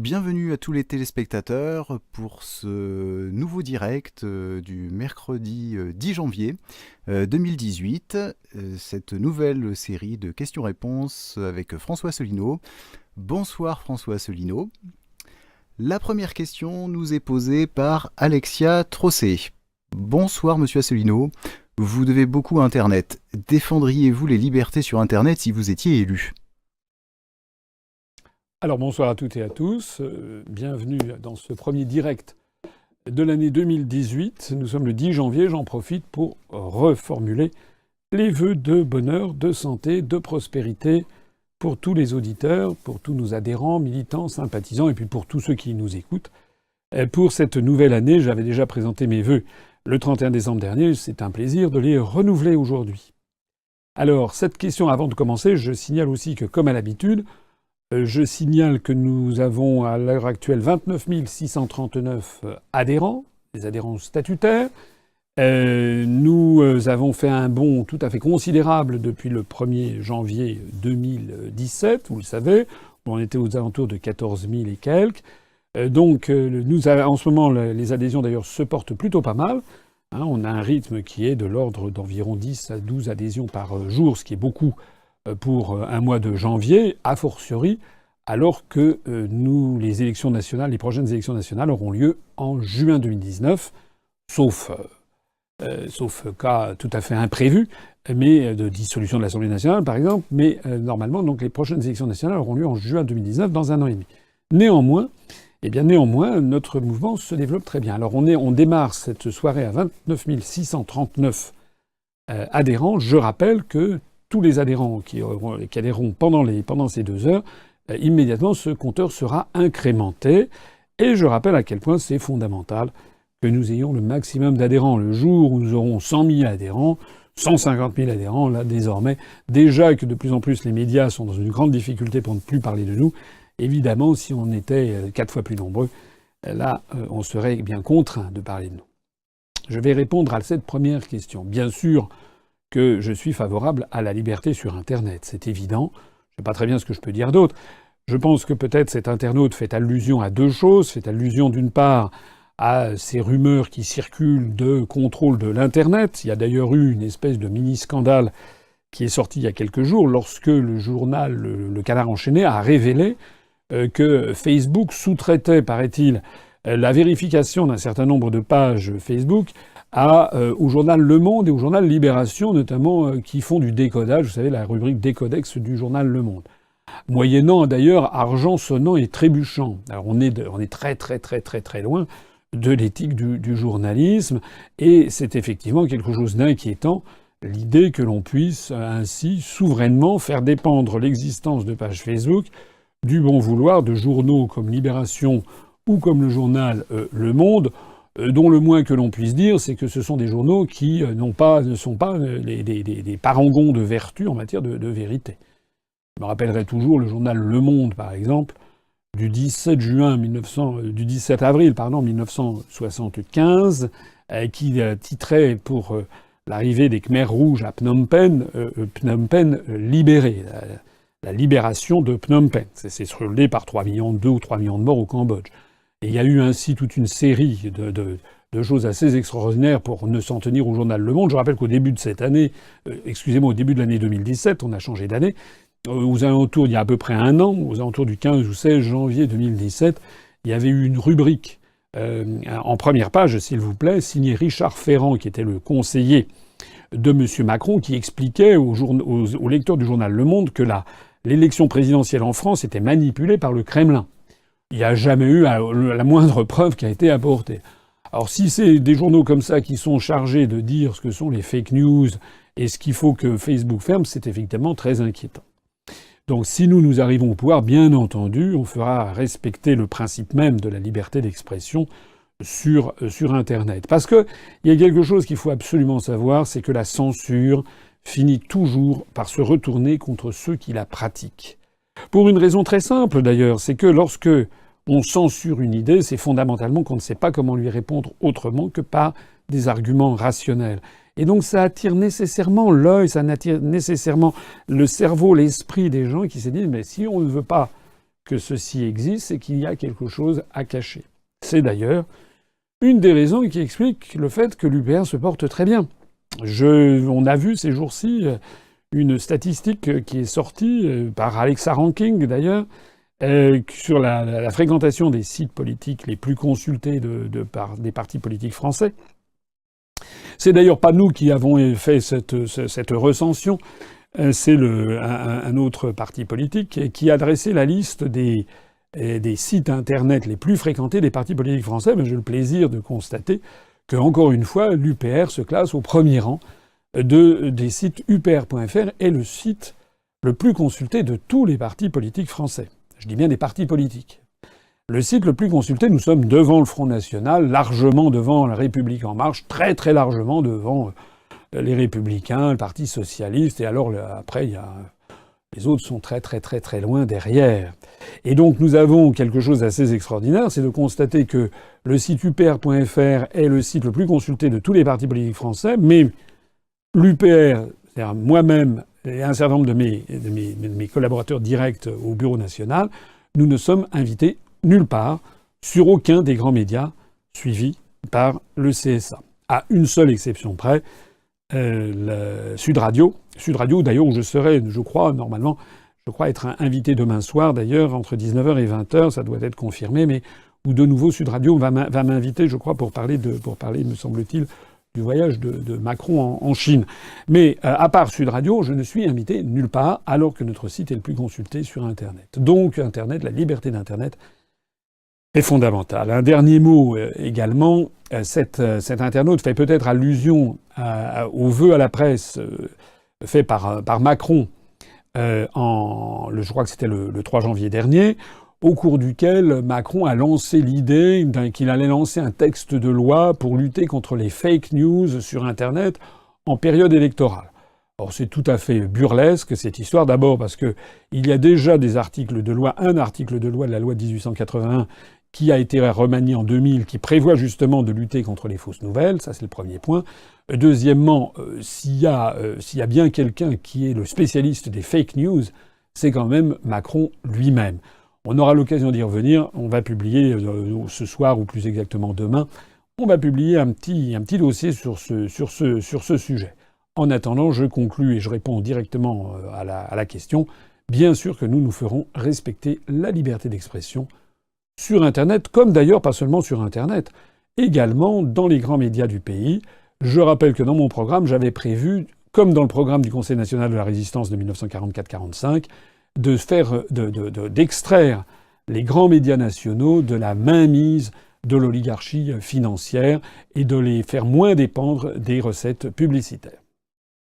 Bienvenue à tous les téléspectateurs pour ce nouveau direct du mercredi 10 janvier 2018, cette nouvelle série de questions-réponses avec François Asselineau. Bonsoir François Asselineau. La première question nous est posée par Alexia Trossé. Bonsoir Monsieur Asselineau, vous devez beaucoup à Internet. Défendriez-vous les libertés sur Internet si vous étiez élu ? Alors bonsoir à toutes et à tous, bienvenue dans ce premier direct de l'année 2018. Nous sommes le 10 janvier, j'en profite pour reformuler les vœux de bonheur, de santé, de prospérité pour tous les auditeurs, pour tous nos adhérents, militants, sympathisants et puis pour tous ceux qui nous écoutent. Pour cette nouvelle année, j'avais déjà présenté mes vœux le 31 décembre dernier, c'est un plaisir de les renouveler aujourd'hui. Alors cette question, avant de commencer, je signale aussi que comme à l'habitude, je signale que nous avons à l'heure actuelle 29 639 adhérents, des adhérents statutaires. Nous avons fait un bond tout à fait considérable depuis le 1er janvier 2017, vous le savez. On était aux alentours de 14 000 et quelques. Donc en ce moment, les adhésions d'ailleurs se portent plutôt pas mal. On a un rythme qui est de l'ordre d'environ 10 à 12 adhésions par jour, ce qui est beaucoup pour un mois de janvier, a fortiori, alors que les élections nationales, les prochaines élections nationales auront lieu en juin 2019, sauf cas tout à fait imprévu, mais de dissolution de l'Assemblée nationale, par exemple. Mais normalement, donc les prochaines élections nationales auront lieu en juin 2019, dans un an et demi. Néanmoins, notre mouvement se développe très bien. Alors on démarre cette soirée à 29 639 adhérents. Je rappelle que tous les adhérents qui adhéreront pendant ces 2 heures, immédiatement ce compteur sera incrémenté. Et je rappelle à quel point c'est fondamental que nous ayons le maximum d'adhérents. Le jour où nous aurons 100 000 adhérents, 150 000 adhérents, là désormais, déjà que de plus en plus les médias sont dans une grande difficulté pour ne plus parler de nous, évidemment si on était 4 fois plus nombreux, là on serait bien contraint de parler de nous. Je vais répondre à cette première question. Bien sûr que je suis favorable à la liberté sur Internet, c'est évident. Je ne sais pas très bien ce que je peux dire d'autre. Je pense que peut-être cet internaute fait allusion à 2 choses. Fait allusion d'une part à ces rumeurs qui circulent de contrôle de l'Internet. Il y a d'ailleurs eu une espèce de mini-scandale qui est sorti il y a quelques jours lorsque le journal Le Canard enchaîné a révélé que Facebook sous-traitait, paraît-il, la vérification d'un certain nombre de pages Facebook au journal Le Monde et au journal Libération, notamment, qui font du décodage, vous savez, la rubrique décodex du journal Le Monde. Moyennant, d'ailleurs, argent sonnant et trébuchant. Alors on est très très très très très loin de l'éthique du journalisme, et c'est effectivement quelque chose d'inquiétant, l'idée que l'on puisse ainsi souverainement faire dépendre l'existence de pages Facebook du bon vouloir de journaux comme Libération ou comme le journal Le Monde, dont le moins que l'on puisse dire, c'est que ce sont des journaux qui ne sont pas des parangons de vertu en matière de vérité. Je me rappellerai toujours le journal Le Monde, par exemple, du 17 avril 1975, qui titrait pour l'arrivée des Khmers rouges à Phnom Penh, Phnom Penh libéré, la libération de Phnom Penh. C'est soldé par 2 ou 3 millions de morts au Cambodge. Et il y a eu ainsi toute une série de choses assez extraordinaires pour ne s'en tenir au journal Le Monde. Je rappelle qu'au début de cette année, au début de l'année 2017, on a changé d'année, il y a à peu près un an, aux alentours du 15 ou 16 janvier 2017, il y avait eu une rubrique en première page, s'il vous plaît, signée Richard Ferrand, qui était le conseiller de M. Macron, qui expliquait aux lecteurs du journal Le Monde que l'élection présidentielle en France était manipulée par le Kremlin. Il n'y a jamais eu la moindre preuve qui a été apportée. Alors si c'est des journaux comme ça qui sont chargés de dire ce que sont les fake news et ce qu'il faut que Facebook ferme, c'est effectivement très inquiétant. Donc si nous arrivons au pouvoir, bien entendu, on fera respecter le principe même de la liberté d'expression sur Internet. Parce que il y a quelque chose qu'il faut absolument savoir, c'est que la censure finit toujours par se retourner contre ceux qui la pratiquent. Pour une raison très simple d'ailleurs, c'est que lorsque on censure une idée, c'est fondamentalement qu'on ne sait pas comment lui répondre autrement que par des arguments rationnels. Et donc ça attire nécessairement l'œil, ça attire nécessairement le cerveau, l'esprit des gens qui se disent « mais si on ne veut pas que ceci existe, c'est qu'il y a quelque chose à cacher. C'est d'ailleurs une des raisons qui explique le fait que l'UPR se porte très bien. On a vu ces jours-ci une statistique qui est sortie par Alexa Ranking d'ailleurs, sur la fréquentation des sites politiques les plus consultés des partis politiques français. C'est d'ailleurs pas nous qui avons fait cette recension, c'est un autre parti politique qui a dressé la liste des sites Internet les plus fréquentés des partis politiques français. Mais j'ai le plaisir de constater que, encore une fois, l'UPR se classe au premier rang des sites. UPR.fr est le site le plus consulté de tous les partis politiques français. Je dis bien des partis politiques. Le site le plus consulté, nous sommes devant le Front National, largement devant la République En Marche, très très largement devant les Républicains, le Parti Socialiste, et alors après, les autres sont très très très très loin derrière. Et donc nous avons quelque chose d'assez extraordinaire, c'est de constater que le site UPR.fr est le site le plus consulté de tous les partis politiques français, mais l'UPR, c'est-à-dire moi-même et un certain nombre de mes collaborateurs directs au Bureau national, nous ne sommes invités nulle part, sur aucun des grands médias suivis par le CSA. À une seule exception près, Sud Radio. Sud Radio, d'ailleurs, où je serai, je crois être invité demain soir, d'ailleurs, entre 19h et 20h, ça doit être confirmé, mais où de nouveau Sud Radio va m'inviter, je crois, pour parler, me semble-t-il, du voyage de Macron en Chine. Mais à part Sud Radio, je ne suis invité nulle part, alors que notre site est le plus consulté sur Internet. Donc, Internet, la liberté d'Internet est fondamentale. Un dernier mot également. Cet internaute fait peut-être allusion au vœu à la presse fait par Macron, je crois que c'était le 3 janvier dernier, au cours duquel Macron a lancé l'idée qu'il allait lancer un texte de loi pour lutter contre les fake news sur Internet en période électorale. Or, c'est tout à fait burlesque, cette histoire. D'abord parce que il y a déjà des articles de loi, un article de loi de la loi de 1881 qui a été remanié en 2000, qui prévoit justement de lutter contre les fausses nouvelles. Ça, c'est le premier point. Deuxièmement, s'il y a bien quelqu'un qui est le spécialiste des fake news, c'est quand même Macron lui-même. On aura l'occasion d'y revenir. On va publier ce soir, ou plus exactement demain, on va publier un petit dossier sur ce sujet. En attendant, je conclus et je réponds directement à la question. Bien sûr que nous ferons respecter la liberté d'expression sur Internet, comme d'ailleurs pas seulement sur Internet, également dans les grands médias du pays. Je rappelle que dans mon programme, j'avais prévu, comme dans le programme du Conseil national de la résistance de 1944-45, d'extraire les grands médias nationaux de la mainmise de l'oligarchie financière et de les faire moins dépendre des recettes publicitaires.